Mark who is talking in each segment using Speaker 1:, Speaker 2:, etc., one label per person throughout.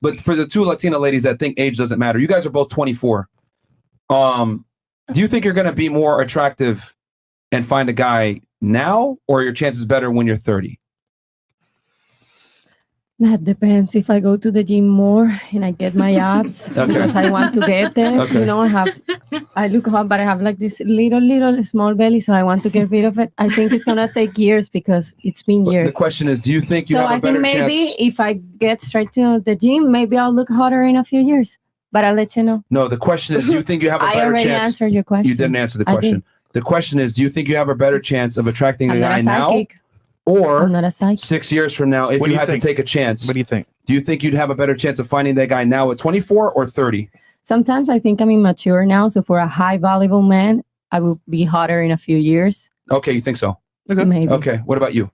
Speaker 1: But for the two Latina ladies that think age doesn't matter, you guys are both 24. Do you think you're going to be more attractive and find a guy now, or your chances better when you're 30?
Speaker 2: That depends. If I go to the gym more and I get my abs because I want to get there,
Speaker 1: Okay.
Speaker 2: you know, I look hot, but I have like this little small belly, so I want to get rid of it. I think it's gonna take years because it's been years.
Speaker 1: The question is, do you think you
Speaker 2: So
Speaker 1: have a
Speaker 2: I
Speaker 1: better
Speaker 2: think maybe
Speaker 1: chance?
Speaker 2: if I get straight to the gym, maybe I'll look hotter in a few years. But I'll let you know.
Speaker 1: No, the question is, do you think you have a
Speaker 2: I
Speaker 1: better
Speaker 2: already
Speaker 1: chance?
Speaker 2: answered your question.
Speaker 1: You didn't answer the
Speaker 2: I
Speaker 1: question.
Speaker 2: did.
Speaker 1: The question is, do you think you have a better chance of attracting
Speaker 2: I'm
Speaker 1: a
Speaker 2: not
Speaker 1: guy
Speaker 2: a
Speaker 1: now,
Speaker 2: psychic.
Speaker 1: or
Speaker 2: I'm not a psychic.
Speaker 1: 6 years from now, if
Speaker 3: What do
Speaker 1: you
Speaker 3: you
Speaker 1: had
Speaker 3: think?
Speaker 1: to take a chance?
Speaker 3: What do you think?
Speaker 1: Do you think you'd have a better chance of finding that guy now at 24 or 30?
Speaker 2: Sometimes I think I'm immature now, so for a high valuable man, I will be hotter in a few years.
Speaker 1: Okay, you think so?
Speaker 2: Maybe.
Speaker 1: Okay, what about you?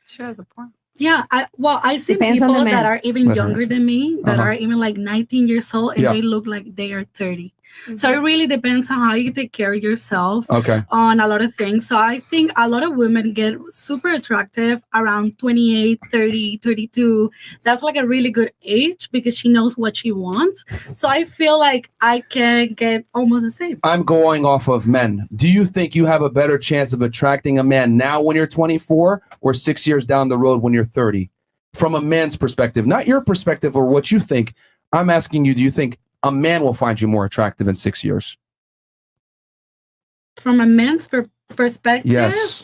Speaker 4: She has a point.
Speaker 5: Yeah, I see
Speaker 2: Depends on the
Speaker 5: people
Speaker 2: man.
Speaker 5: that are even
Speaker 1: Let her
Speaker 5: younger
Speaker 1: answer.
Speaker 5: than me, that
Speaker 1: Uh-huh.
Speaker 5: are even like 19 years old, and
Speaker 1: Yeah.
Speaker 5: they look like they are 30. So it really depends on how you take care of yourself
Speaker 1: Okay.
Speaker 5: on a lot of things. So I think a lot of women get super attractive around 28, 30, 32. That's like a really good age because she knows what she wants. So I feel like I can get almost the same.
Speaker 1: I'm going off of men. Do you think you have a better chance of attracting a man now when you're 24 or 6 years down the road when you're 30? From a man's perspective, not your perspective or what you think. I'm asking you, do you think a man will find you more attractive in 6 years?
Speaker 5: From a man's perspective,
Speaker 1: Yes.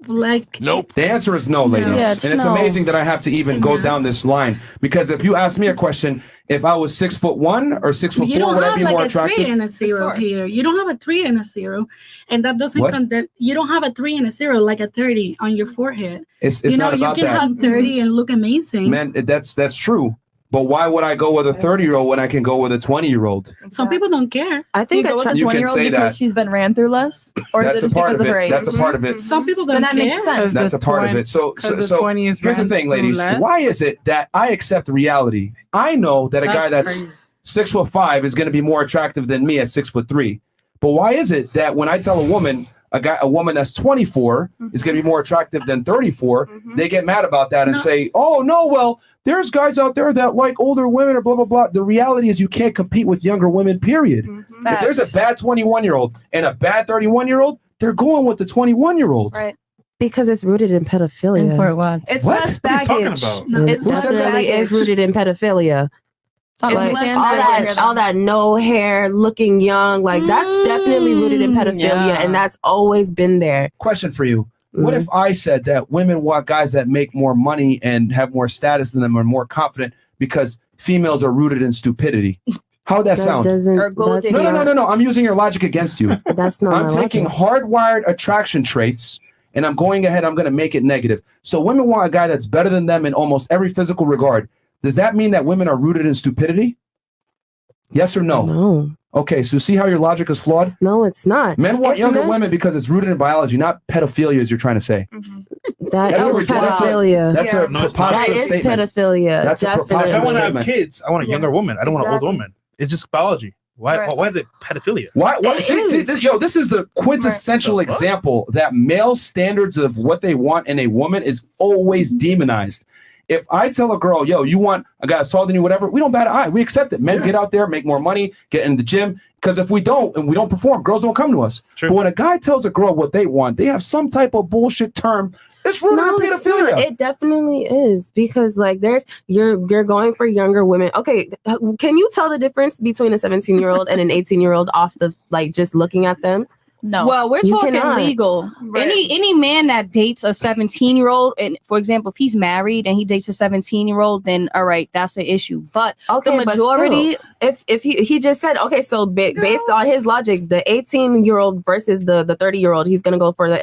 Speaker 5: like
Speaker 3: Nope.
Speaker 1: The answer is no, ladies.
Speaker 2: Yeah, it's
Speaker 1: and it's
Speaker 2: no.
Speaker 1: amazing that I have to even go
Speaker 5: Yes.
Speaker 1: down this line, because if you ask me a question, if I was 6'1" or 6'4",
Speaker 5: you don't
Speaker 1: would I
Speaker 5: have
Speaker 1: be
Speaker 5: like
Speaker 1: more
Speaker 5: a 3
Speaker 1: attractive?
Speaker 5: and a 0
Speaker 4: 4.
Speaker 5: here. You don't have a 3 and a 0, and that doesn't
Speaker 1: What?
Speaker 5: condemn. You don't have a 3 and a 0 like a 30 on your forehead.
Speaker 1: It's
Speaker 5: you know,
Speaker 1: not about
Speaker 5: you can
Speaker 1: that.
Speaker 5: have 30 and look amazing.
Speaker 1: Man, that's true. But why would I go with a 30-year-old when I can go with a 20-year-old?
Speaker 5: Some people don't care.
Speaker 6: I
Speaker 4: Do you
Speaker 6: think
Speaker 4: go with
Speaker 1: You
Speaker 4: the
Speaker 1: can
Speaker 4: 20-year-old
Speaker 1: say
Speaker 4: because
Speaker 1: that.
Speaker 4: she's been ran through less, or is
Speaker 1: That's
Speaker 4: it
Speaker 1: a
Speaker 4: just
Speaker 1: part
Speaker 4: because
Speaker 1: of
Speaker 4: of her
Speaker 1: it.
Speaker 4: age?
Speaker 1: That's a part of it.
Speaker 5: Some people don't
Speaker 4: Then that
Speaker 5: care.
Speaker 4: makes sense.
Speaker 1: That's a part of it. So
Speaker 7: the
Speaker 1: so
Speaker 7: 20 is
Speaker 1: here's the
Speaker 7: ran
Speaker 1: thing,
Speaker 7: through
Speaker 1: ladies.
Speaker 7: less?
Speaker 1: Why is it that I accept reality? I know that a guy that's
Speaker 7: crazy.
Speaker 1: 6'5" is going to be more attractive than me at 6'3". But why is it that when I tell a woman that's 24 is going to be more attractive than 34, they get mad about that and
Speaker 5: No.
Speaker 1: say, "Oh no, well, there's guys out there that like older women or blah blah blah." The reality is you can't compete with younger women. Period. If there's a bad 21-year-old and a bad 31-year-old, they're going with the 21-year-old.
Speaker 4: Right.
Speaker 6: because it's rooted in pedophilia.
Speaker 2: And for what?
Speaker 4: It's
Speaker 1: What?
Speaker 4: less
Speaker 3: What are you talking
Speaker 4: baggage.
Speaker 3: about?
Speaker 5: No,
Speaker 6: It
Speaker 5: it's less
Speaker 6: definitely is
Speaker 5: baggage.
Speaker 6: rooted in pedophilia.
Speaker 4: It's
Speaker 6: Like,
Speaker 4: less
Speaker 6: all
Speaker 4: baggage.
Speaker 6: that no hair, looking young, like that's definitely rooted in pedophilia,
Speaker 4: yeah.
Speaker 6: and that's always been there.
Speaker 1: Question for you. What if I said that women want guys that make more money and have more status than them or more confident because females are rooted in stupidity? How would that sound?
Speaker 6: Doesn't,
Speaker 4: Or gold
Speaker 6: that's
Speaker 4: digger.
Speaker 1: No. I'm using your logic against you.
Speaker 6: That's not
Speaker 1: I'm
Speaker 6: my
Speaker 1: taking
Speaker 6: logic.
Speaker 1: hardwired attraction traits and I'm going ahead. I'm going to make it negative. So women want a guy that's better than them in almost every physical regard. Does that mean that women are rooted in stupidity? Yes or no?
Speaker 6: No.
Speaker 1: Okay, so see how your logic is flawed?
Speaker 6: No, it's not.
Speaker 1: Men want
Speaker 6: If
Speaker 1: younger
Speaker 6: men-
Speaker 1: women because it's rooted in biology, not pedophilia, as you're trying to say.
Speaker 6: That
Speaker 1: That's
Speaker 6: is
Speaker 1: a- that's a-
Speaker 6: pedophilia.
Speaker 1: That's a
Speaker 3: No, it's not.
Speaker 6: That
Speaker 1: preposterous
Speaker 6: is
Speaker 1: statement.
Speaker 6: pedophilia.
Speaker 1: That's a
Speaker 3: If I
Speaker 1: preposterous
Speaker 3: want to have
Speaker 1: statement.
Speaker 3: kids, I want a younger woman. I don't want an older woman. It's just biology. Why?
Speaker 4: Right.
Speaker 3: Why is it pedophilia?
Speaker 1: Why?
Speaker 6: It
Speaker 1: See,
Speaker 6: is.
Speaker 1: this is the quintessential
Speaker 3: Right. The fuck?
Speaker 1: example that male standards of what they want in a woman is always demonized. If I tell a girl, yo, you want a guy that's taller than you, whatever, we don't bat an eye. We accept it. Men get out there, make more money, get in the gym. Because if we don't and we don't perform, girls don't come to us.
Speaker 3: True.
Speaker 1: But when a guy tells a girl what they want, they have some type of bullshit term. It's rooted
Speaker 6: No,
Speaker 1: in
Speaker 6: it's not.
Speaker 1: pedophilia.
Speaker 6: It definitely is because like you're going for younger women. Okay, can you tell the difference between a 17-year-old and an 18-year-old off the like just looking at them?
Speaker 4: No.
Speaker 7: Well, we're
Speaker 6: You
Speaker 7: talking
Speaker 6: cannot.
Speaker 7: legal.
Speaker 4: Right.
Speaker 7: Any man that dates a 17-year-old, and for example, if he's married and he dates a 17-year-old, then all right, that's an issue. But
Speaker 6: Okay,
Speaker 7: the
Speaker 6: but
Speaker 7: majority,
Speaker 6: if he just said okay, so based on his logic, the 18-year-old versus the 30-year-old, he's gonna go for the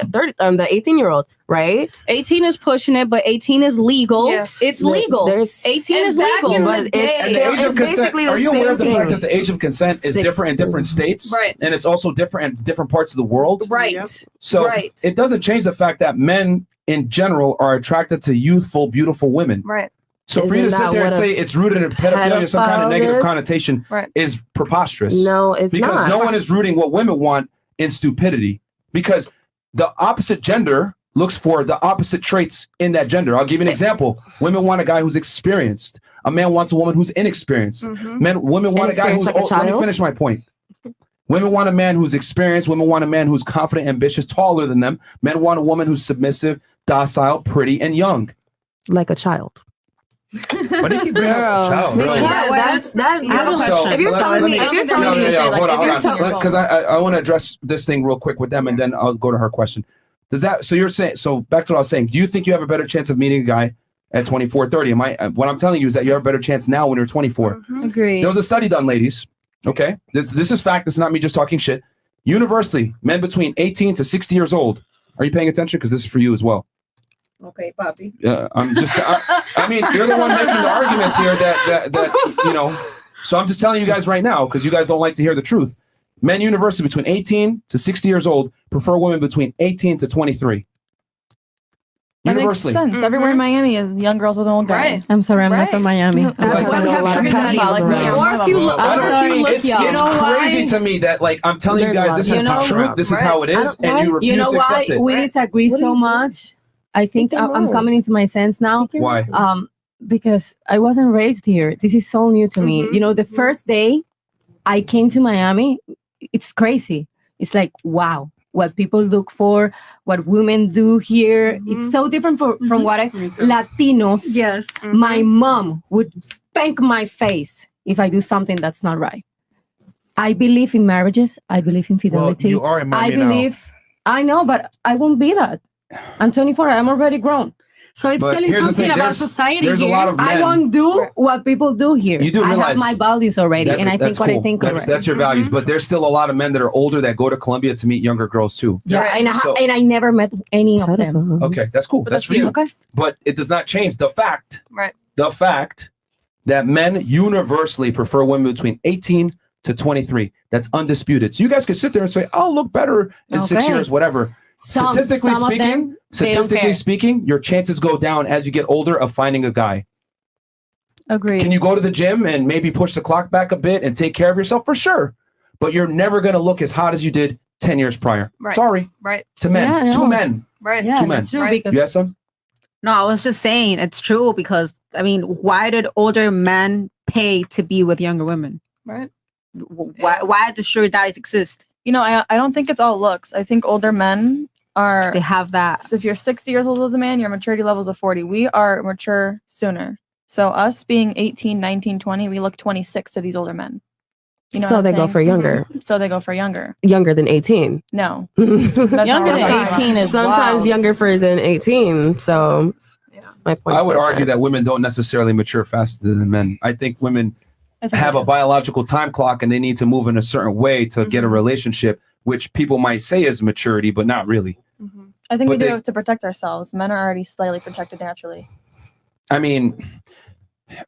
Speaker 6: 18-year-old, right?
Speaker 7: 18 is pushing it, but 18 is legal.
Speaker 4: Yes.
Speaker 7: It's legal.
Speaker 6: There's
Speaker 7: 18
Speaker 4: And
Speaker 7: is
Speaker 4: back
Speaker 7: legal.
Speaker 4: in the
Speaker 6: but
Speaker 4: day-
Speaker 6: it's
Speaker 1: And the
Speaker 6: still,
Speaker 1: age
Speaker 6: it's
Speaker 1: of consent.
Speaker 6: basically the
Speaker 1: Are you
Speaker 6: same
Speaker 1: aware of the
Speaker 6: thing.
Speaker 1: fact that the age of consent is
Speaker 6: Six-
Speaker 1: different in different states?
Speaker 7: Right.
Speaker 1: And it's also different in different parts of the world?
Speaker 7: Right.
Speaker 1: So
Speaker 7: Right.
Speaker 1: it doesn't change the fact that men in general are attracted to youthful, beautiful women.
Speaker 4: Right.
Speaker 1: So for you to
Speaker 6: Isn't
Speaker 1: sit
Speaker 6: that
Speaker 1: there and
Speaker 6: what
Speaker 1: say
Speaker 6: a
Speaker 1: it's rooted in pedophilia, some kind of
Speaker 6: pedophile
Speaker 1: negative
Speaker 6: is?
Speaker 1: connotation,
Speaker 4: Right.
Speaker 1: is preposterous.
Speaker 6: No, it's
Speaker 1: because
Speaker 6: not.
Speaker 1: no one is rooting what women want in stupidity. Because the opposite gender looks for the opposite traits in that gender. I'll give you an example. Women want a guy who's experienced, A man wants a woman who's inexperienced. Women want a guy who's
Speaker 6: Inexperienced like a
Speaker 1: old. Let me
Speaker 6: child?
Speaker 1: finish my point. Women want a man who's experienced. Women want a man who's confident, ambitious, taller than them. Men want a woman who's submissive, docile, pretty, and young.
Speaker 6: Like a child.
Speaker 3: Why do you keep bringing up a child?
Speaker 1: Really?
Speaker 6: Yes, that.
Speaker 4: I have a
Speaker 1: So,
Speaker 4: question.
Speaker 6: If you're
Speaker 1: let-
Speaker 6: telling
Speaker 1: let
Speaker 6: me, if you're telling
Speaker 1: no,
Speaker 6: me,
Speaker 1: no,
Speaker 6: to
Speaker 1: no,
Speaker 6: say, like,
Speaker 1: hold
Speaker 6: if
Speaker 1: on,
Speaker 6: you're
Speaker 1: hold
Speaker 6: telling
Speaker 1: on. Because I want to address this thing real quick with them, and then I'll go to her question. Does that, so you're saying, so back to what I was saying, do you think you have a better chance of meeting a guy at 24, 30? What I'm telling you is that you have a better chance now when you're 24.
Speaker 2: Agree.
Speaker 1: There was a study done, ladies. Okay, this is fact. This is not me just talking shit. Universally, men between 18 to 60 years old. Are you paying attention? Because this is for you as well.
Speaker 4: Okay, Bobby.
Speaker 1: I'm just. I mean, you're the one making the arguments here. That you know. So I'm just telling you guys right now because you guys don't like to hear the truth. Men universally between 18 to 60 years old prefer women between 18 to 23.
Speaker 4: That makes
Speaker 1: Universally.
Speaker 4: sense. Everywhere in Miami is young girls with an old guy.
Speaker 7: Right.
Speaker 2: I'm sorry, I'm not
Speaker 7: Right.
Speaker 2: from Miami.
Speaker 6: That's why we have
Speaker 4: Or
Speaker 6: sugar daddies.
Speaker 4: if you look,
Speaker 1: I
Speaker 2: I'm
Speaker 1: don't-
Speaker 2: sorry.
Speaker 1: It's
Speaker 2: You know
Speaker 1: crazy
Speaker 2: why?
Speaker 1: to me that like I'm telling you
Speaker 6: There's a
Speaker 1: guys
Speaker 6: lot
Speaker 1: this
Speaker 6: of
Speaker 1: is the
Speaker 2: people.
Speaker 1: truth. This is how it is, and you
Speaker 2: You
Speaker 1: refuse
Speaker 2: know
Speaker 1: to
Speaker 2: why
Speaker 1: accept it.
Speaker 2: we disagree
Speaker 6: What do
Speaker 2: so
Speaker 6: you-
Speaker 2: much? I think
Speaker 6: Speak your
Speaker 2: I'm
Speaker 6: mind.
Speaker 2: coming into my sense now.
Speaker 6: Speak your
Speaker 1: Why?
Speaker 6: mind.
Speaker 2: Because I wasn't raised here. This is so new to me.
Speaker 6: Mhm,
Speaker 2: You know, the first day I came to Miami, it's crazy. It's like, wow, what people look for, what women do here. It's so different from what Latinos.
Speaker 5: Yes.
Speaker 2: My mom would spank my face if I do something that's not right. I believe in marriages. I believe in
Speaker 3: Well,
Speaker 2: fidelity.
Speaker 3: you are in
Speaker 2: I
Speaker 3: Miami now.
Speaker 2: believe, I know, but I won't be that. I'm 24. I'm already grown.
Speaker 5: So it's
Speaker 1: But
Speaker 5: telling
Speaker 1: here's the
Speaker 5: something
Speaker 1: thing,
Speaker 5: about
Speaker 1: there's-
Speaker 5: society
Speaker 1: there's a
Speaker 5: here.
Speaker 1: lot of
Speaker 2: I
Speaker 1: men.
Speaker 2: won't do what people do here.
Speaker 1: You do
Speaker 2: I have
Speaker 1: realize
Speaker 2: my values already, and I think
Speaker 1: that's
Speaker 2: what I
Speaker 1: cool.
Speaker 2: think
Speaker 1: That's
Speaker 2: already.
Speaker 1: your values, but there's still a lot of men that are older that go to Columbia to meet younger girls too.
Speaker 2: Yeah,
Speaker 7: Right.
Speaker 2: and I never met any of them.
Speaker 1: Okay, that's cool.
Speaker 7: But
Speaker 1: That's
Speaker 7: that's
Speaker 1: for you.
Speaker 2: Okay.
Speaker 1: But it does not change the fact
Speaker 7: Right.
Speaker 1: that men universally prefer women between 18 to 23. That's undisputed. So you guys can sit there and say, "I'll look better in 6
Speaker 2: Okay.
Speaker 1: years, whatever."
Speaker 2: Some
Speaker 1: Statistically
Speaker 2: of them,
Speaker 1: speaking,
Speaker 2: they don't care.
Speaker 1: your chances go down as you get older of finding a guy.
Speaker 2: Agree.
Speaker 1: Can you go to the gym and maybe push the clock back a bit and take care of yourself? For sure. But you're never going to look as hot as you did 10 years prior.
Speaker 7: Right.
Speaker 1: Sorry.
Speaker 7: Right.
Speaker 1: To men.
Speaker 2: Yeah,
Speaker 1: Two
Speaker 2: no.
Speaker 1: men.
Speaker 7: Right.
Speaker 2: Yeah,
Speaker 1: Two men.
Speaker 2: that's true
Speaker 7: Right.
Speaker 2: because
Speaker 1: You have some?
Speaker 8: No, I was just saying it's true because I mean, why did older men pay to be with younger women?
Speaker 4: Right.
Speaker 8: Why do sugar daddies exist?
Speaker 4: You know, I don't think it's all looks. I think older men are.
Speaker 8: They have that.
Speaker 4: So if you're 60 years old as a man, your maturity level is a 40. We are mature sooner. So us being 18, 19, 20, we look 26 to these older men. You know
Speaker 6: So
Speaker 4: what I'm
Speaker 6: they go
Speaker 4: saying?
Speaker 6: for younger.
Speaker 4: So they go for younger.
Speaker 6: Younger than 18.
Speaker 4: No.
Speaker 6: Sometimes
Speaker 4: That's not
Speaker 2: Younger
Speaker 4: what
Speaker 2: than
Speaker 4: I'm talking
Speaker 2: 18
Speaker 4: about.
Speaker 2: is wild.
Speaker 6: younger for than 18. So my point.
Speaker 1: I would
Speaker 6: still
Speaker 1: argue that
Speaker 6: stands.
Speaker 1: women don't necessarily mature faster than men. I think women
Speaker 4: I think
Speaker 1: have
Speaker 4: it
Speaker 1: a
Speaker 4: is.
Speaker 1: biological time clock and they need to move in a certain way to get a
Speaker 4: Mhm.
Speaker 1: relationship, which people might say is maturity, but not really.
Speaker 4: I think
Speaker 1: but
Speaker 4: we do
Speaker 1: they-
Speaker 4: it to protect ourselves. Men are already slightly protected naturally.
Speaker 1: I mean,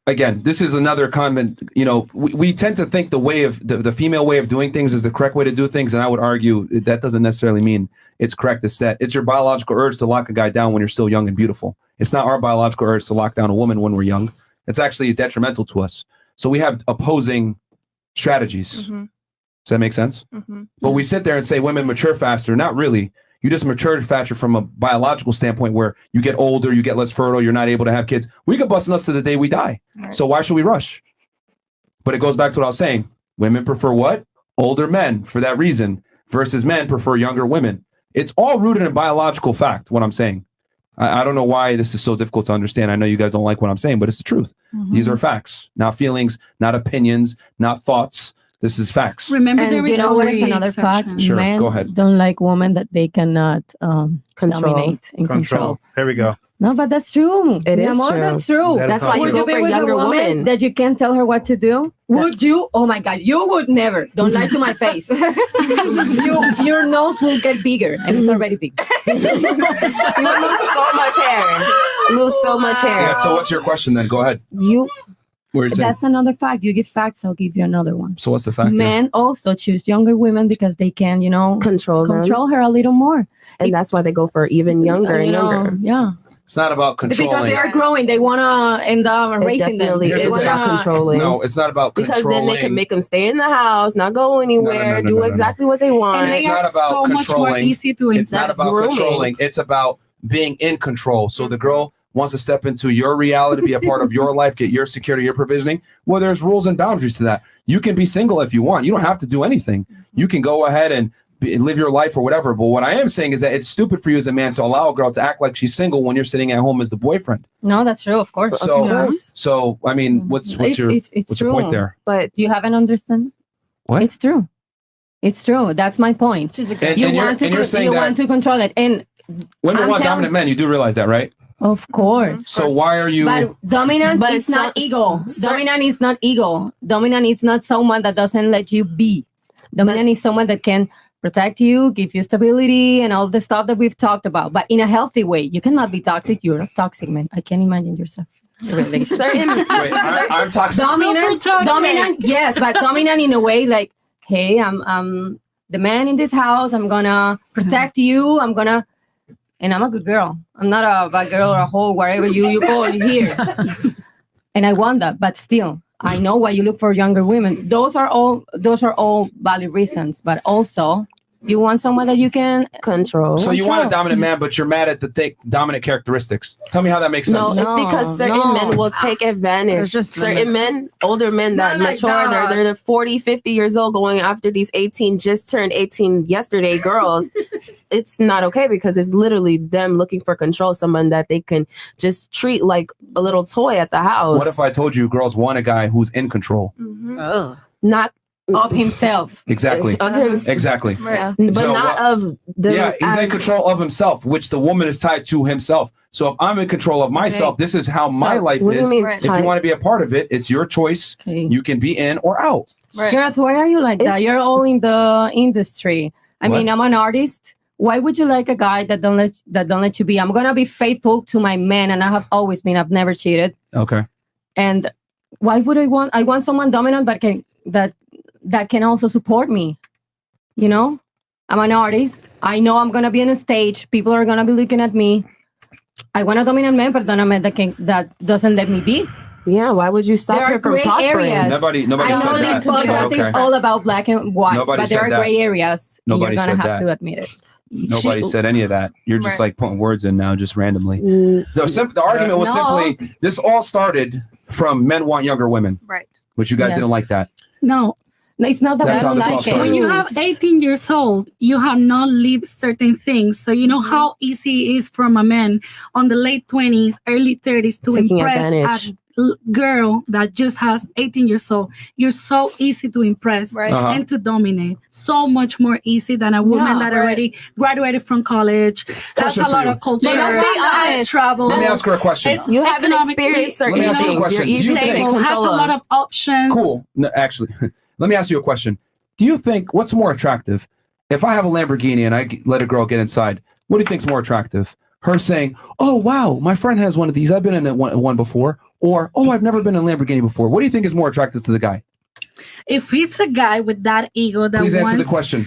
Speaker 1: again, this is another comment. You know, we tend to think the way of the female way of doing things is the correct way to do things. And I would argue that doesn't necessarily mean it's correct. It's that it's your biological urge to lock a guy down when you're still young and beautiful. It's not our biological urge to lock down a woman when we're young. It's actually detrimental to us. So we have opposing strategies.
Speaker 4: Mm-hmm.
Speaker 1: Does that make sense?
Speaker 4: Mm-hmm.
Speaker 1: But we sit there and say women mature faster. Not really. You just mature faster from a biological standpoint where you get older, you get less fertile, you're not able to have kids. We could bust nuts to the day we die.
Speaker 4: Right.
Speaker 1: So why should we rush? But it goes back to what I was saying. Women prefer what? Older men for that reason versus men prefer younger women. It's all rooted in biological fact, what I'm saying. I don't know why this is so difficult to understand. I know you guys don't like what I'm saying, but it's the truth. These are facts, not feelings, not opinions, not thoughts. This is facts.
Speaker 5: Remember,
Speaker 2: And
Speaker 5: there is
Speaker 2: you know what is
Speaker 5: always
Speaker 2: another fact?
Speaker 5: exception.
Speaker 1: Sure,
Speaker 2: Men
Speaker 1: go ahead.
Speaker 2: don't like women that they cannot
Speaker 6: Control.
Speaker 2: dominate and control.
Speaker 3: Here we go.
Speaker 2: No, but that's true.
Speaker 6: It
Speaker 2: Mi
Speaker 6: is
Speaker 2: amor,
Speaker 6: true.
Speaker 2: That's true.
Speaker 3: That is
Speaker 6: That's why
Speaker 3: Would
Speaker 6: you go
Speaker 2: be
Speaker 6: for
Speaker 2: with a
Speaker 6: younger woman.
Speaker 2: that you can't tell her what to do? Would you? Oh my God, you would never. Don't lie to my face. Your nose will get bigger, and it's already big.
Speaker 6: You would lose so much hair. Lose so much hair.
Speaker 1: Yeah, so what's your question then? Go ahead.
Speaker 6: You
Speaker 1: What are you saying?
Speaker 2: That's another fact. You give facts, I'll give you another one.
Speaker 1: So what's the fact? here?
Speaker 2: Men also choose younger women because they can,
Speaker 6: control them.
Speaker 2: control her a little more.
Speaker 6: And that's why they go for even younger and
Speaker 2: You know,
Speaker 6: younger.
Speaker 2: Yeah.
Speaker 1: It's not about
Speaker 2: Because
Speaker 1: controlling.
Speaker 2: they are growing, they want to end up
Speaker 6: It
Speaker 2: raising them.
Speaker 6: definitely
Speaker 1: Here's
Speaker 6: is
Speaker 1: the thing.
Speaker 6: about controlling.
Speaker 1: No, it's not about
Speaker 6: Because
Speaker 1: controlling.
Speaker 6: then they can make them stay in the house, not go anywhere,
Speaker 1: no,
Speaker 6: do
Speaker 1: no.
Speaker 6: exactly what they want.
Speaker 5: And
Speaker 1: It's
Speaker 5: they
Speaker 1: not
Speaker 5: are
Speaker 1: about
Speaker 5: so much more
Speaker 1: controlling.
Speaker 5: easy to
Speaker 1: It's not
Speaker 5: invest.
Speaker 1: about
Speaker 6: grooming.
Speaker 1: controlling. It's about being in control. So the girl wants to step into your reality, be a part of your life, get your security, your provisioning, well, there's rules and boundaries to that. You can be single if you want. You don't have to do anything. You can go ahead and live your life or whatever. But what I am saying is that it's stupid for you as a man to allow a girl to act like she's single when you're sitting at home as the boyfriend.
Speaker 2: No, that's true, of course.
Speaker 1: So I mean, what's your point there?
Speaker 2: But you haven't understand.
Speaker 1: What?
Speaker 2: It's true. It's true. That's my point.
Speaker 1: And you're
Speaker 2: want to control it, and
Speaker 1: women want dominant men. You do realize that, right?
Speaker 2: Of course.
Speaker 1: So why are you?
Speaker 2: But dominant is not ego. Dominant is not ego. Dominant is not someone that doesn't let you be. Dominant is someone that can protect you, give you stability, and all the stuff that we've talked about, but in a healthy way. You cannot be toxic. You're a toxic man. I can't imagine yourself.
Speaker 1: I'm toxic.
Speaker 2: Dominant, yes, but dominant in a way like, hey, I'm the man in this house. I'm gonna protect you. And I'm a good girl. I'm not a bad girl or a hoe, wherever you go here. And I want that, but still, I know why you look for younger women. Those are all valid reasons, but also you want someone that you can
Speaker 6: control.
Speaker 1: So you want a dominant man, but you're mad at the dominant characteristics. Tell me how that makes sense.
Speaker 6: No, it's because certain men will take advantage.
Speaker 8: Just
Speaker 6: certain men, older men that mature, they're 40, 50 years old going after these 18, just turned 18 yesterday girls. It's not okay because it's literally them looking for control, someone that they can just treat like a little toy at the house.
Speaker 1: What if I told you girls want a guy who's in control?
Speaker 6: Not
Speaker 2: of himself.
Speaker 1: Exactly. Exactly.
Speaker 6: Right. But
Speaker 1: So
Speaker 6: not of the.
Speaker 1: Yeah, he's in control of himself, which the woman is tied to himself. So if I'm in control of myself, this is how my life is. If you want to be a part of it, it's your choice. You can be in or out.
Speaker 2: Girls, why are you like that? You're all in the industry. I mean, I'm an artist. Why would you like a guy that don't let you be? I'm gonna be faithful to my man, and I have always been. I've never cheated.
Speaker 1: Okay.
Speaker 2: And why would I want someone dominant that can also support me? You know, I'm an artist. I know I'm gonna be on a stage. People are gonna be looking at me. I want a dominant man, but not a man that doesn't let me be.
Speaker 6: Yeah, why would you stop her from prospering?
Speaker 1: Nobody
Speaker 2: I know
Speaker 1: said
Speaker 2: this
Speaker 1: that.
Speaker 2: podcast is all about black and white,
Speaker 1: Nobody
Speaker 2: but there
Speaker 1: said
Speaker 2: are
Speaker 1: that.
Speaker 2: gray areas.
Speaker 1: Nobody
Speaker 2: You're gonna
Speaker 1: said
Speaker 2: have
Speaker 1: that.
Speaker 2: to admit it.
Speaker 1: Nobody said any of that. You're just like putting words in now, just randomly. The argument was simply this all started from men want younger women,
Speaker 5: right?
Speaker 1: Which you guys didn't like that.
Speaker 5: No,
Speaker 2: it's not that
Speaker 1: That's
Speaker 2: I
Speaker 1: how
Speaker 2: don't
Speaker 1: this all
Speaker 2: like it.
Speaker 1: started.
Speaker 5: When you have 18 years old, you have not lived certain things. So you know how easy it is from a man on the late 20s, early 30s to
Speaker 6: Taking
Speaker 5: impress
Speaker 6: advantage.
Speaker 5: a girl that just has 18 years old. You're so easy to impress and to dominate. So much more easy than a woman that already graduated from college, has
Speaker 1: Question
Speaker 5: a
Speaker 1: for
Speaker 5: lot
Speaker 1: you.
Speaker 5: of culture,
Speaker 2: Let's be
Speaker 5: has
Speaker 2: honest.
Speaker 5: traveled.
Speaker 1: Let me ask her a question.
Speaker 6: You haven't
Speaker 5: economically,
Speaker 6: experienced certain
Speaker 1: Let me ask you a
Speaker 6: things.
Speaker 1: question.
Speaker 6: You're
Speaker 1: Do you
Speaker 6: easy to
Speaker 1: think-
Speaker 6: take
Speaker 5: has a
Speaker 6: control
Speaker 5: lot
Speaker 6: of.
Speaker 5: of options.
Speaker 1: Cool. No, actually, let me ask you a question. Do you think what's more attractive? If I have a Lamborghini and I let a girl get inside, what do you think's more attractive? Her saying, "Oh wow, my friend has one of these. I've been in one before," or "Oh, I've never been in a Lamborghini before." What do you think is more attractive to the guy?
Speaker 5: If he's a guy with that ego that
Speaker 1: Please answer the
Speaker 5: wants,
Speaker 1: question.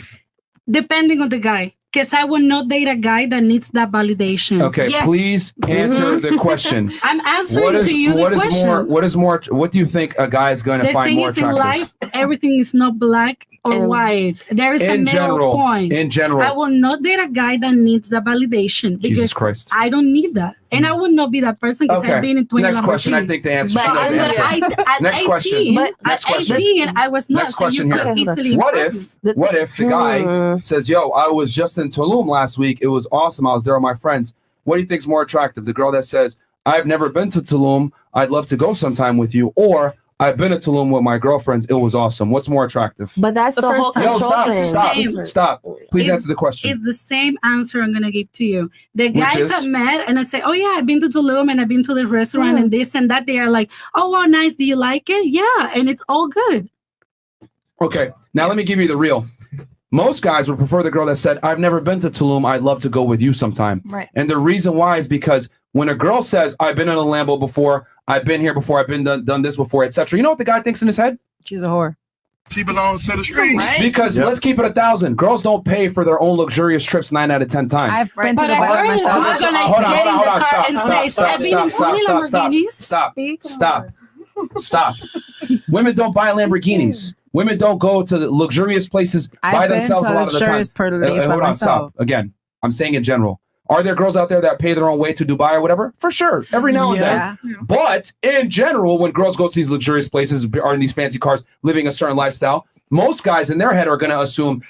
Speaker 5: depending on the guy, because I will not date a guy that needs that validation.
Speaker 1: Okay, please answer the question.
Speaker 5: I'm answering to you the question.
Speaker 1: What do you think a guy is going to
Speaker 5: The
Speaker 1: find
Speaker 5: thing
Speaker 1: more
Speaker 5: is, in
Speaker 1: attractive?
Speaker 5: life, everything is not black or white. There is a
Speaker 1: In
Speaker 5: middle
Speaker 1: general,
Speaker 5: point.
Speaker 1: in general.
Speaker 5: I will not date a guy that needs the validation
Speaker 1: Jesus
Speaker 5: because
Speaker 1: Christ.
Speaker 5: I don't need that, and I will not be that person because I've been in 20
Speaker 1: Next question. I
Speaker 5: Lamborghinis.
Speaker 1: think the answer. She
Speaker 5: But
Speaker 1: knows the answer.
Speaker 5: at
Speaker 1: Next
Speaker 5: 18,
Speaker 1: question.
Speaker 5: At 18, I was not.
Speaker 1: Next
Speaker 5: so
Speaker 1: question
Speaker 5: you
Speaker 1: here.
Speaker 5: could easily
Speaker 1: What
Speaker 5: impress
Speaker 1: if the guy says, "Yo, I was just in Tulum last week. It was awesome. I was there with my friends." What do you think is more attractive? The girl that says, "I've never been to Tulum. I'd love to go sometime with you," or "I've been to Tulum with my girlfriends. It was awesome." What's more attractive?
Speaker 6: But that's the whole control thing.
Speaker 1: Stop. Please answer the question.
Speaker 5: It's the same answer I'm gonna give to you. The
Speaker 1: Which
Speaker 5: guys
Speaker 1: is?
Speaker 5: that met and I say, "Oh yeah, I've been to Tulum and I've been to the restaurant and this and that." They are like, "Oh wow, nice. Do you like it?" Yeah, and it's all good.
Speaker 1: Okay, now let me give you the real. Most guys would prefer the girl that said, "I've never been to Tulum. I'd love to go with you sometime."
Speaker 5: Right.
Speaker 1: And the reason why is because when a girl says, "I've been in a Lambo before, I've been here before, I've been done this before, etc." You know what the guy thinks in his head?
Speaker 7: She's a whore.
Speaker 9: She belongs to the streets.
Speaker 1: Because let's keep it 1,000. Girls don't pay for their own luxurious trips 9 out of 10 times.
Speaker 8: I've been to the
Speaker 5: But a
Speaker 8: bar
Speaker 5: girl is
Speaker 8: myself.
Speaker 5: not gonna
Speaker 1: Hold on,
Speaker 5: get in
Speaker 1: hold
Speaker 5: the
Speaker 1: on,
Speaker 5: car
Speaker 1: stop,
Speaker 5: and
Speaker 1: stop,
Speaker 5: say,
Speaker 1: stop,
Speaker 5: "I've been in
Speaker 1: stop,
Speaker 5: 20
Speaker 1: stop, stop,
Speaker 5: Lamborghinis."
Speaker 1: stop. Women don't buy Lamborghinis. Women don't go to the luxurious places by
Speaker 8: I've been
Speaker 1: themselves
Speaker 8: to
Speaker 1: a lot of the time.
Speaker 8: luxurious place by
Speaker 1: Hold on,
Speaker 8: myself.
Speaker 1: stop. Again, I'm saying in general. Are there girls out there that pay their own way to Dubai or whatever? For sure, every now and then. But in general, when girls go to these luxurious places, are in these fancy cars, living a certain lifestyle, most guys in their head are going to assume,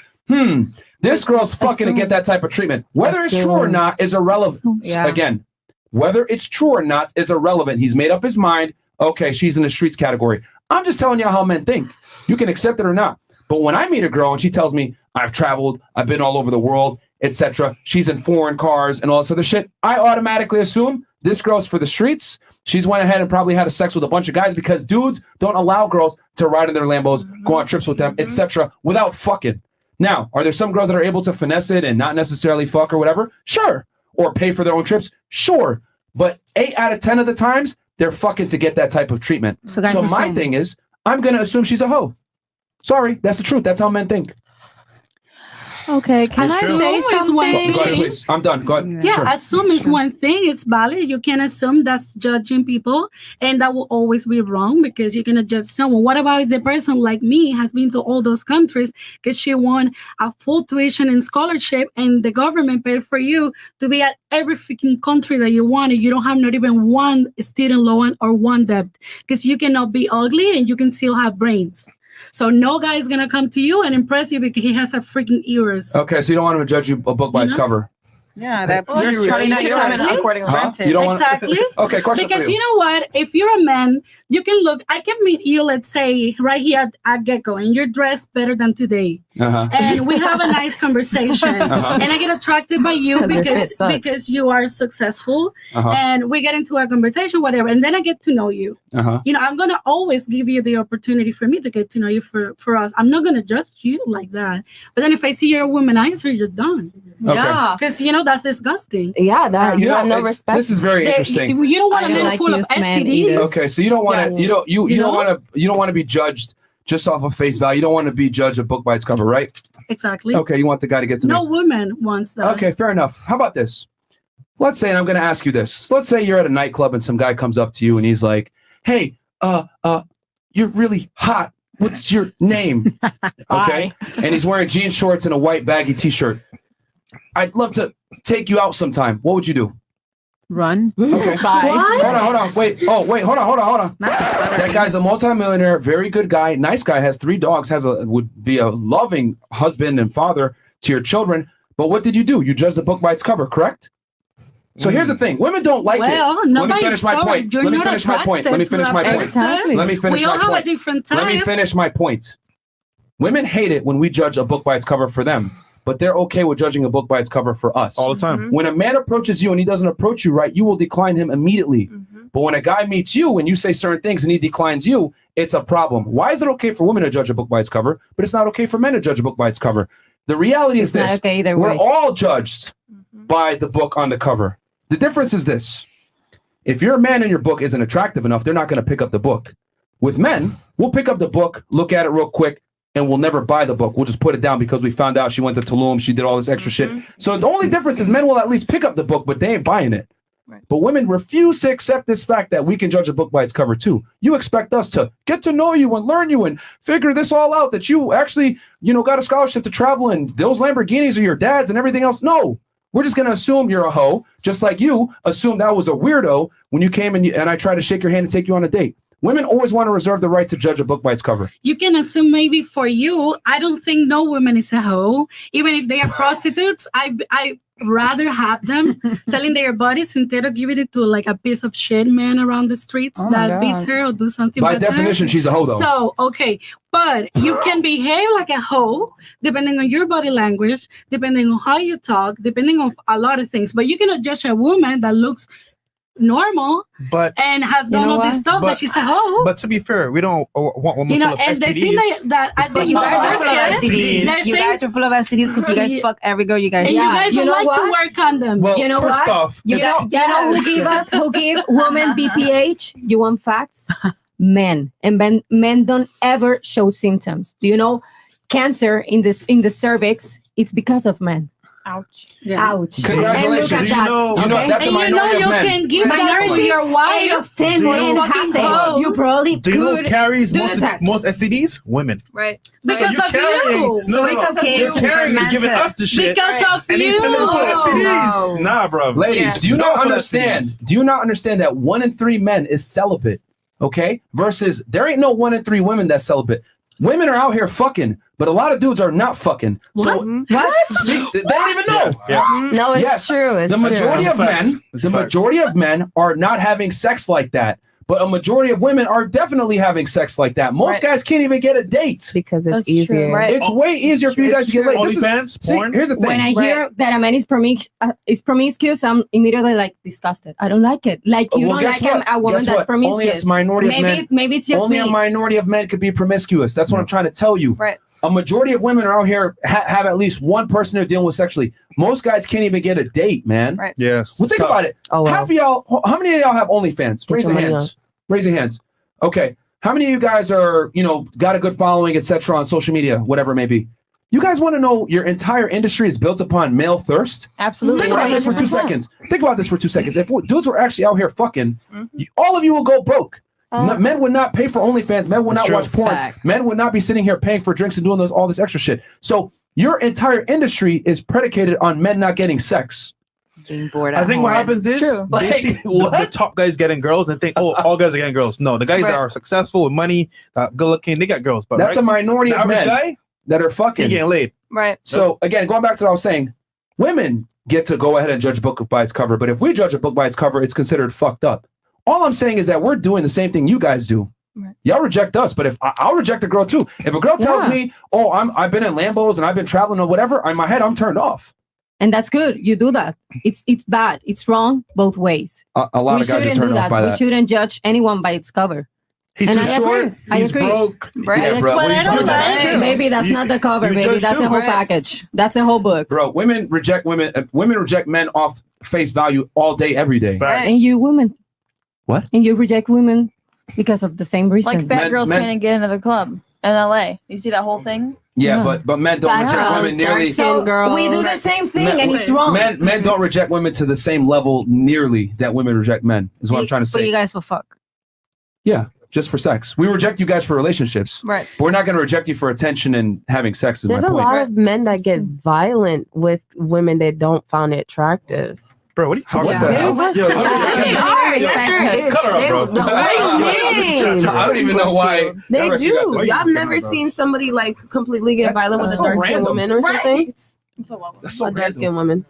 Speaker 1: this girl's fucking to get that type of treatment. Whether it's true or not is irrelevant. Again, whether it's true or not is irrelevant. He's made up his mind. Okay, she's in the streets category. I'm just telling you how men think. You can accept it or not. But when I meet a girl and she tells me, I've traveled, I've been all over the world, etc., she's in foreign cars and all this other shit, I automatically assume this girl's for the streets. She's went ahead and probably had a sex with a bunch of guys because dudes don't allow girls to ride in their Lambos, go on trips with them, etc., without fucking. Now, are there some girls that are able to finesse it and not necessarily fuck or whatever? Sure. Or pay for their own trips? Sure. But 8 out of 10 of the times, they're fucking to get that type of treatment. So my thing is, I'm going to assume she's a hoe. Sorry, that's the truth. That's how men think.
Speaker 2: Okay, can I say something?
Speaker 1: Go ahead, please. I'm done. Go ahead.
Speaker 5: Yeah,
Speaker 1: Sure.
Speaker 5: assume is one thing. It's valid. You can assume that's judging people, and that will always be wrong because you're gonna judge someone. What about if the person like me has been to all those countries because she won a full tuition and scholarship, and the government paid for you to be at every freaking country that you wanted. You don't have not even one student loan or one debt because you cannot be ugly and you can still have brains. So no guy is gonna come to you and impress you because he has a freaking ears.
Speaker 1: Okay, so you don't want him to judge you a book by its cover.
Speaker 8: Yeah, that
Speaker 5: Well,
Speaker 8: you're
Speaker 5: exactly.
Speaker 8: not according to
Speaker 1: Huh? You don't want
Speaker 5: Exactly.
Speaker 1: Okay, question
Speaker 5: Because
Speaker 1: for
Speaker 5: you know what? If you're a man, you can look. I can meet you, let's say, right here at Gecko, and you're dressed better than today. And we have a nice conversation, and I get attracted by you because you are successful, and we get into a conversation, whatever, and then I get to know you. You know, I'm gonna always give you the opportunity for me to get to know you for us. I'm not gonna judge you like that. But then if I see you're a womanizer, you're done.
Speaker 6: Yeah.
Speaker 5: Because you know that's disgusting.
Speaker 6: Yeah, that you
Speaker 1: know,
Speaker 6: have no
Speaker 1: it's-
Speaker 6: respect.
Speaker 1: this is very interesting.
Speaker 5: You don't want a
Speaker 2: I
Speaker 5: man
Speaker 2: like
Speaker 5: full of
Speaker 2: used man
Speaker 5: STDs.
Speaker 2: eaters.
Speaker 1: Okay, so you don't want to
Speaker 5: Yes.
Speaker 1: you don't
Speaker 5: You know?
Speaker 1: want to be judged just off of face value. You don't want to be judged a book by its cover, right?
Speaker 5: Exactly.
Speaker 1: Okay, you want the guy to get to
Speaker 5: No
Speaker 1: know.
Speaker 5: woman wants that.
Speaker 1: Okay, fair enough. How about this? Let's say, and I'm going to ask you this. Let's say you're at a nightclub and some guy comes up to you and he's like, "Hey, you're really hot. What's your name?" Okay, and he's wearing jean shorts and a white baggy t-shirt. I'd love to take you out sometime. What would you do?
Speaker 8: Run.
Speaker 1: Okay. Hold on. Wait. Oh, wait. Hold on. That guy's a multimillionaire, very good guy, nice guy, has 3 dogs, would be a loving husband and father to your children. But what did you do? You judged the book by its cover, correct? So here's the thing: women don't like it.
Speaker 5: Not
Speaker 1: Let me
Speaker 5: by
Speaker 1: finish my
Speaker 5: story.
Speaker 1: point.
Speaker 5: You're
Speaker 1: Let me
Speaker 5: not
Speaker 1: finish my point. Let me
Speaker 5: attracted
Speaker 1: finish
Speaker 5: to
Speaker 1: my
Speaker 5: that
Speaker 1: point.
Speaker 2: Exactly.
Speaker 1: Let me finish
Speaker 5: We all
Speaker 1: my
Speaker 5: have
Speaker 1: point.
Speaker 5: a different type.
Speaker 1: Let me finish my point. Women hate it when we judge a book by its cover for them, but they're okay with judging a book by its cover for us.
Speaker 3: All the time.
Speaker 1: When a man approaches you and he doesn't approach you right, you will decline him immediately. But when a guy meets you and you say certain things and he declines you, it's a problem. Why is it okay for women to judge a book by its cover, but it's not okay for men to judge a book by its cover? The reality is
Speaker 2: It's not
Speaker 1: this:
Speaker 2: okay either
Speaker 1: we're
Speaker 2: way.
Speaker 1: all judged by the book on the cover. The difference is this: if your man and your book isn't attractive enough, they're not going to pick up the book. With men, we'll pick up the book, look at it real quick, and we'll never buy the book. We'll just put it down because we found out she went to Tulum, she did all this extra shit. So the only difference is men will at least pick up the book, but they ain't buying it. But women refuse to accept this fact that we can judge a book by its cover too. You expect us to get to know you and learn you and figure this all out, that you actually, got a scholarship to travel and those Lamborghinis are your dad's and everything else. No, we're just going to assume you're a hoe, just like you assumed I was a weirdo when you came and I tried to shake your hand and take you on a date. Women always want to reserve the right to judge a book by its cover.
Speaker 5: You can assume maybe for you, I don't think no woman is a hoe. Even if they are prostitutes, I rather have them selling their bodies instead of giving it to like a piece of shit man around the streets that beats her or do something
Speaker 1: By
Speaker 5: better.
Speaker 1: definition, she's a hoe though.
Speaker 5: So, okay, but you can behave like a hoe depending on your body language, depending on how you talk, depending on a lot of things. But you cannot judge a woman that looks normal
Speaker 3: But
Speaker 5: and has done all this stuff that she's a hoe.
Speaker 3: But to be fair, we don't want women full of
Speaker 5: and the
Speaker 3: STDs.
Speaker 5: thing that I
Speaker 8: But you guys are full of STDs. You guys are full of STDs because you guys fuck every girl you guys
Speaker 5: and
Speaker 8: see.
Speaker 5: you guys
Speaker 2: You
Speaker 5: don't
Speaker 2: know
Speaker 5: like
Speaker 2: what?
Speaker 5: to wear condoms.
Speaker 3: Well,
Speaker 2: You know
Speaker 3: first
Speaker 2: what?
Speaker 3: off,
Speaker 2: You know who give women BPH? You want facts? Men. And men don't ever show symptoms. Do you know cancer in the cervix? It's because of men.
Speaker 4: Ouch.
Speaker 2: Ouch.
Speaker 1: Congratulations.
Speaker 2: And look at
Speaker 3: Do you
Speaker 2: that.
Speaker 3: know-
Speaker 1: You know,
Speaker 2: Okay?
Speaker 1: that's a
Speaker 5: And you know
Speaker 1: minority
Speaker 5: you
Speaker 1: of men.
Speaker 5: can give that to
Speaker 2: Minority,
Speaker 5: your
Speaker 2: 8
Speaker 5: wife.
Speaker 2: of 10
Speaker 3: Do you
Speaker 2: men
Speaker 3: know-
Speaker 2: has
Speaker 5: fucking
Speaker 2: it. You probably
Speaker 3: Do you know who
Speaker 2: could
Speaker 3: carries
Speaker 2: do the test.
Speaker 3: most STDs? Women.
Speaker 7: Right.
Speaker 5: Because
Speaker 3: So you're
Speaker 5: of
Speaker 3: carrying.
Speaker 5: you.
Speaker 8: So it's okay
Speaker 3: You're
Speaker 8: to
Speaker 3: carrying and
Speaker 8: ferment
Speaker 3: giving
Speaker 8: it.
Speaker 3: us the shit.
Speaker 5: Because of
Speaker 3: And
Speaker 5: you.
Speaker 3: he's telling them for STDs.
Speaker 6: No.
Speaker 3: Nah, bro.
Speaker 1: Ladies,
Speaker 7: Yeah.
Speaker 1: do you not
Speaker 3: Don't put
Speaker 1: understand?
Speaker 3: STDs.
Speaker 1: Do you not understand that 1 in 3 men is celibate? Okay, versus there ain't no 1 in 3 women that's celibate. Women are out here fucking, but a lot of dudes are not fucking. So
Speaker 2: What?
Speaker 1: see, they don't even know.
Speaker 3: Yeah.
Speaker 6: No, it's
Speaker 1: Yes.
Speaker 6: true. It's
Speaker 1: The majority
Speaker 6: true.
Speaker 1: of
Speaker 3: Facts.
Speaker 1: men,
Speaker 3: It's
Speaker 1: the
Speaker 3: facts.
Speaker 1: majority of men are not having sex like that. But a majority of women are definitely having sex like that. Most guys can't even get a date.
Speaker 6: Because it's
Speaker 4: That's true,
Speaker 6: easier.
Speaker 4: right.
Speaker 1: It's way easier for you
Speaker 6: It's
Speaker 1: guys to get
Speaker 6: true.
Speaker 1: laid. This is,
Speaker 3: OnlyFans,
Speaker 1: see,
Speaker 3: porn.
Speaker 1: here's the thing.
Speaker 2: When I hear that a man is promiscuous, I'm immediately like disgusted. I don't like it. Like you
Speaker 1: Well,
Speaker 2: don't
Speaker 1: guess
Speaker 2: like
Speaker 1: what?
Speaker 2: a woman
Speaker 1: Guess
Speaker 2: that's
Speaker 1: what? Only
Speaker 2: promiscuous.
Speaker 1: a minority of men.
Speaker 2: Maybe it's just
Speaker 1: Only
Speaker 2: me.
Speaker 1: a minority of men could be promiscuous. That's what I'm trying to tell you.
Speaker 7: Right.
Speaker 1: A majority of women are out here have at least one person they're dealing with sexually. Most guys can't even get a date, man.
Speaker 7: Right.
Speaker 3: Yes.
Speaker 1: Well, think about it.
Speaker 6: Oh, wow.
Speaker 1: Half of y'all, how many of y'all have OnlyFans?
Speaker 6: Get
Speaker 1: Raise
Speaker 6: your
Speaker 1: your
Speaker 6: money
Speaker 1: hands. Raise your hands. Okay. How many of you guys are, got a good following, etc. on social media, whatever it may be? You guys want to know your entire industry is built upon male thirst?
Speaker 7: Absolutely.
Speaker 1: Think about this for 2 seconds. Think about this for 2 seconds. If dudes were actually out here fucking, all of you will go broke. Men would not pay for OnlyFans. Men would
Speaker 3: That's
Speaker 1: not watch
Speaker 3: true.
Speaker 1: porn.
Speaker 2: Facts.
Speaker 1: Men would not be sitting here paying for drinks and doing all this extra shit. So your entire industry is predicated on men not getting sex.
Speaker 8: Being bored
Speaker 3: I
Speaker 8: at
Speaker 3: think what
Speaker 8: home.
Speaker 3: happens is
Speaker 4: True.
Speaker 3: they see the top guys getting girls and think, oh, all guys are getting girls. No, the guys that are successful with money, good looking, they got girls. But
Speaker 1: That's a minority
Speaker 3: the
Speaker 1: of
Speaker 3: average
Speaker 1: men
Speaker 3: guy,
Speaker 1: that are
Speaker 3: he
Speaker 1: fucking.
Speaker 3: getting laid.
Speaker 7: Right.
Speaker 1: So again, going back to what I was saying, women get to go ahead and judge a book by its cover. But if we judge a book by its cover, it's considered fucked up. All I'm saying is that we're doing the same thing you guys do.
Speaker 7: Right.
Speaker 1: Y'all reject us, but if I'll reject a girl too. If a girl tells
Speaker 2: Yeah.
Speaker 1: me, "Oh, I've been in Lambos and I've been traveling or whatever," in my head I'm turned off.
Speaker 2: And that's good. You do that. It's bad. It's wrong both ways.
Speaker 1: A lot
Speaker 2: We
Speaker 1: of guys are
Speaker 2: shouldn't do
Speaker 1: turned off
Speaker 2: that.
Speaker 1: by
Speaker 2: We
Speaker 1: that.
Speaker 2: shouldn't judge anyone by its cover.
Speaker 3: He's
Speaker 2: And
Speaker 3: too
Speaker 2: I
Speaker 3: short.
Speaker 2: agree. I
Speaker 3: He's
Speaker 2: agree.
Speaker 3: broke.
Speaker 7: Right.
Speaker 1: Yeah, bro.
Speaker 5: But
Speaker 1: What are
Speaker 5: I
Speaker 1: you
Speaker 5: don't
Speaker 1: talking about?
Speaker 5: like-
Speaker 2: Maybe that's not the cover,
Speaker 3: you
Speaker 2: baby.
Speaker 3: judge
Speaker 2: That's
Speaker 3: too,
Speaker 2: a whole
Speaker 7: right?
Speaker 2: package. That's a whole book.
Speaker 1: Bro, women reject women. Women reject men off face value all day, every day.
Speaker 3: Facts.
Speaker 2: And you women.
Speaker 1: What?
Speaker 2: And you reject women because of the same reason.
Speaker 4: Like fat
Speaker 1: Men-
Speaker 4: girls
Speaker 1: men-
Speaker 4: can't get into the club in LA. You see that whole thing?
Speaker 1: Yeah,
Speaker 2: Yeah.
Speaker 1: but men don't
Speaker 2: Fat
Speaker 1: reject
Speaker 2: girls,
Speaker 1: women nearly.
Speaker 6: dark-skinned girls.
Speaker 2: we do the same thing,
Speaker 1: Men-
Speaker 2: and it's wrong.
Speaker 1: Men don't reject women to the same level nearly that women reject men. Is what I'm trying to
Speaker 8: But
Speaker 1: say.
Speaker 8: you guys will fuck.
Speaker 1: Yeah, just for sex. We reject you guys for relationships,
Speaker 7: Right.
Speaker 1: but we're not going to reject you for attention and having sex. Is
Speaker 6: There's
Speaker 1: my
Speaker 6: a
Speaker 1: point.
Speaker 6: lot of men that get violent with women that don't find it attractive.
Speaker 3: Bro, what are you talking
Speaker 1: What
Speaker 3: about?
Speaker 1: the hell?
Speaker 3: Yo,
Speaker 6: They are. Yes, there is.
Speaker 3: Cut her up,
Speaker 6: They-
Speaker 3: bro.
Speaker 6: no, what do you mean?
Speaker 1: I don't even know why.
Speaker 6: They
Speaker 1: Why you got
Speaker 6: do.
Speaker 1: this?
Speaker 6: I've never seen somebody like completely get
Speaker 1: That's-
Speaker 6: violent with
Speaker 1: that's
Speaker 6: a
Speaker 1: so
Speaker 6: dark skinned
Speaker 1: random.
Speaker 6: woman or something.
Speaker 1: That's so
Speaker 6: A dark
Speaker 1: random.
Speaker 6: skinned woman.